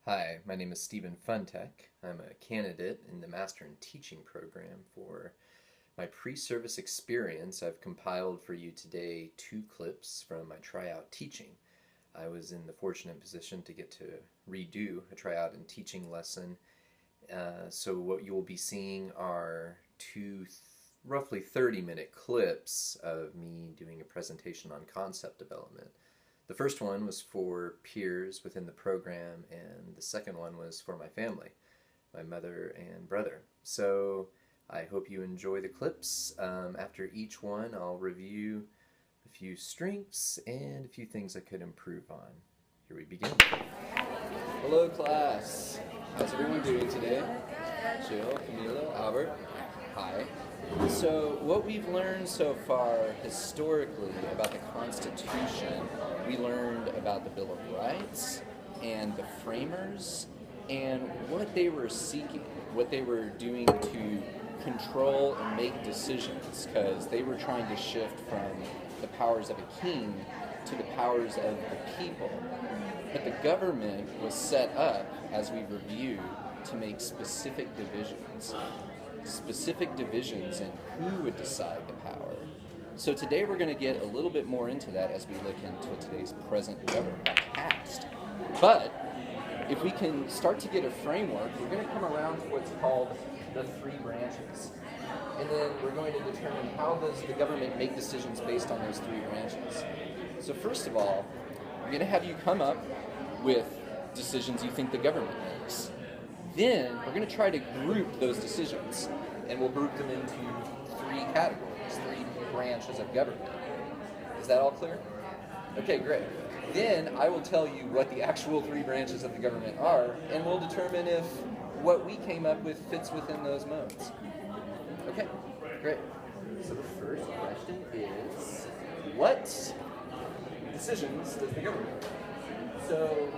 Hi, my name is Stephen Funtek. I'm a candidate in the Master in Teaching program. For my pre-service experience, I've compiled for you today two clips from my tryout teaching. I was in the fortunate position to get to redo a tryout and teaching lesson. So what you will be seeing are two roughly 30-minute clips of me doing a presentation on concept development. The first one was for peers within the program, and the second one was for my family, my mother and brother. So I hope you enjoy the clips. After each one, I'll review a few strengths and a few things I could improve on. Here we begin. Hello, class. How's everyone doing today? Jill, Camila, Albert. Hi. So what we've learned so far historically about the Constitution, we learned about the Bill of Rights and the framers and what they were seeking, what they were doing to control and make decisions, because they were trying to shift from the powers of a king to the powers of the people. But the government was set up, as we reviewed, to make specific divisions in who would decide the power. So today we're going to get a little bit more into that as we look into today's present government past. But if we can start to get a framework, we're going to come around to what's called the three branches. And then we're going to determine how does the government make decisions based on those three branches. So first of all, I'm going to have you come up with decisions you think the government makes. Then we're going to try to group those decisions, and we'll group them into three categories, three branches of government. Is that all clear? Okay, great. Then I will tell you what the actual three branches of the government are, and we'll determine if what we came up with fits within those modes. Okay, great. So the first question is, what decisions does the government make? So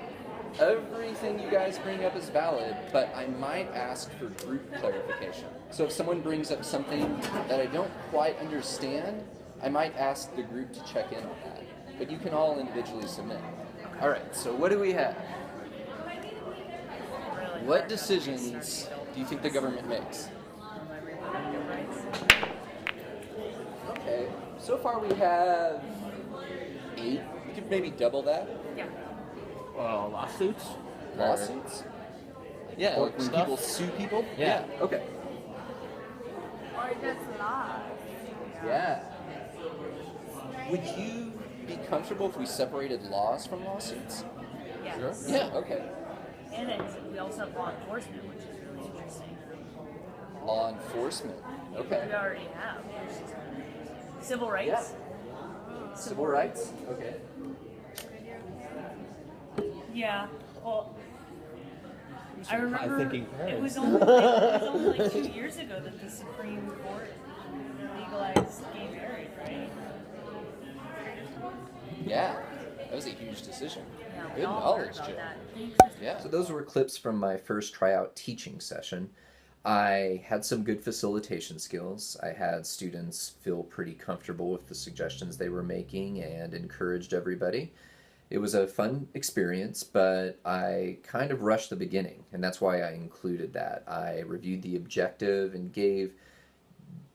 everything you guys bring up is valid, but I might ask for group clarification. So if someone brings up something that I don't quite understand, I might ask the group to check in on that. But you can all individually submit. All right, so what do we have? What decisions do you think the government makes? Okay, so far we have 8. We could maybe double that. Yeah. Lawsuits? Lawsuits? Yeah, like when people sue people? Yeah. Okay. Or just laws. Yeah. Would you be comfortable if we separated laws from lawsuits? Yes. Sure. Yeah, okay. And then we also have law enforcement, which is really interesting. Law enforcement. Okay. We already have. Civil rights. Yeah. Civil rights? Okay. Yeah. Well, I remember high-thinking it was parents. only like 2 years ago that the Supreme Court legalized gay marriage, right? Yeah. That was a huge decision. Yeah, we Good all heard knowledge, about Jill. that. Thanks. Yeah. So those were clips from my first tryout teaching session. I had some good facilitation skills. I had students feel pretty comfortable with the suggestions they were making and encouraged everybody. It was a fun experience, but I kind of rushed the beginning, and that's why I included that. I reviewed the objective and gave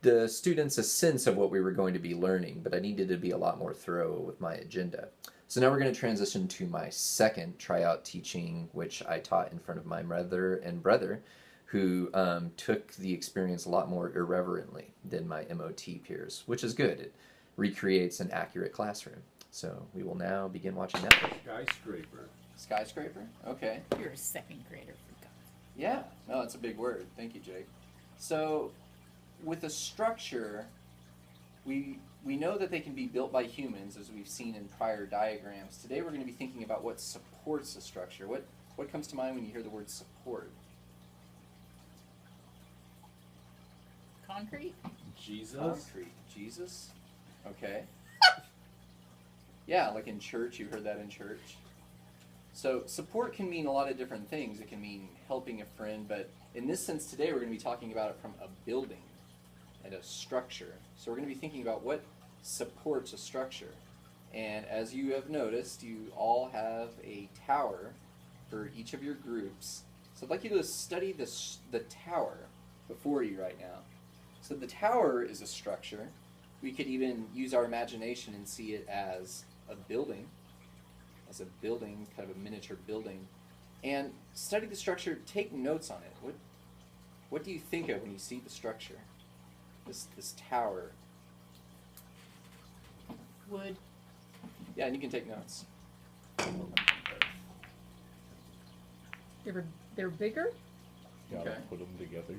the students a sense of what we were going to be learning, but I needed to be a lot more thorough with my agenda. So now we're going to transition to my second tryout teaching, which I taught in front of my mother and brother, who took the experience a lot more irreverently than my MOT peers, which is good. It recreates an accurate classroom. So we will now begin watching that. Skyscraper. Skyscraper? Okay. You're a second grader, for God's Yeah. No, that's a big word. Thank you, Jake. So with a structure, we know that they can be built by humans, as we've seen in prior diagrams. Today we're going to be thinking about what supports a structure. What comes to mind when you hear the word support? Concrete? Jesus. Concrete. Jesus? Okay. Yeah, like in church, you heard that in church. So support can mean a lot of different things. It can mean helping a friend, but in this sense today we're going to be talking about it from a building and a structure. So we're going to be thinking about what supports a structure. And as you have noticed, you all have a tower for each of your groups. So I'd like you to study the tower before you right now. So the tower is a structure. We could even use our imagination and see it as a building, kind of a miniature building. And study the structure, take notes on it. What do you think of when you see the structure? This tower. Wood. Yeah, and you can take notes. They're bigger? Gotta Okay. put them together.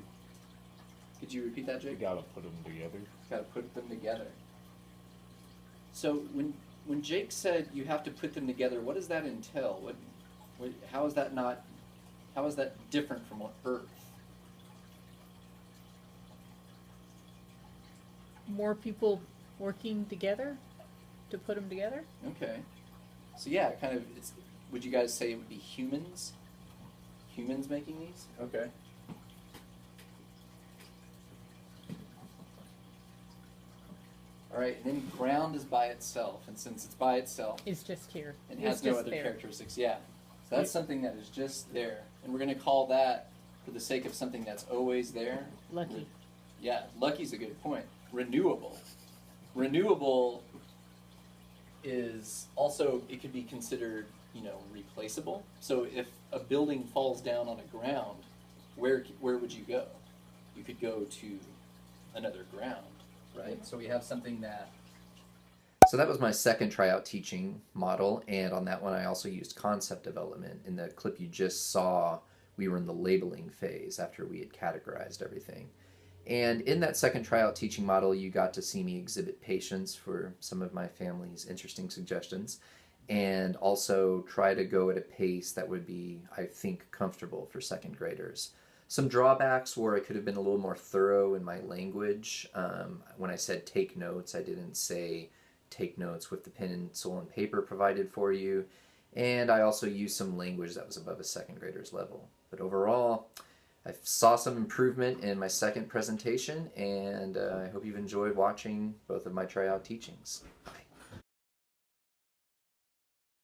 Could you repeat that, You Jake? gotta put them together. Gotta put them together. So when Jake said you have to put them together, what does that entail? How is that different from what Earth? More people working together to put them together? Okay. So yeah, kind of. Would you guys say it would be humans? Humans making these? Okay. All right, and then ground is by itself, and since it's by itself, It's just here. it It's has no just other there. characteristics. Yeah. So that's something that is just there, and we're going to call that, for the sake of something that's always there. Lucky. Yeah, lucky's a good point. Renewable. Renewable is also, it could be considered, replaceable. So if a building falls down on the ground, where would you go? You could go to another ground, right? So we have something that... So that was my second tryout teaching model, and on that one I also used concept development. In the clip you just saw, we were in the labeling phase after we had categorized everything. And in that second tryout teaching model, you got to see me exhibit patience for some of my family's interesting suggestions, and also try to go at a pace that would be, I think, comfortable for second graders. Some drawbacks were I could have been a little more thorough in my language. When I said take notes, I didn't say take notes with the pencil and paper provided for you. And I also used some language that was above a second grader's level. But overall, I saw some improvement in my second presentation, and I hope you've enjoyed watching both of my tryout teachings.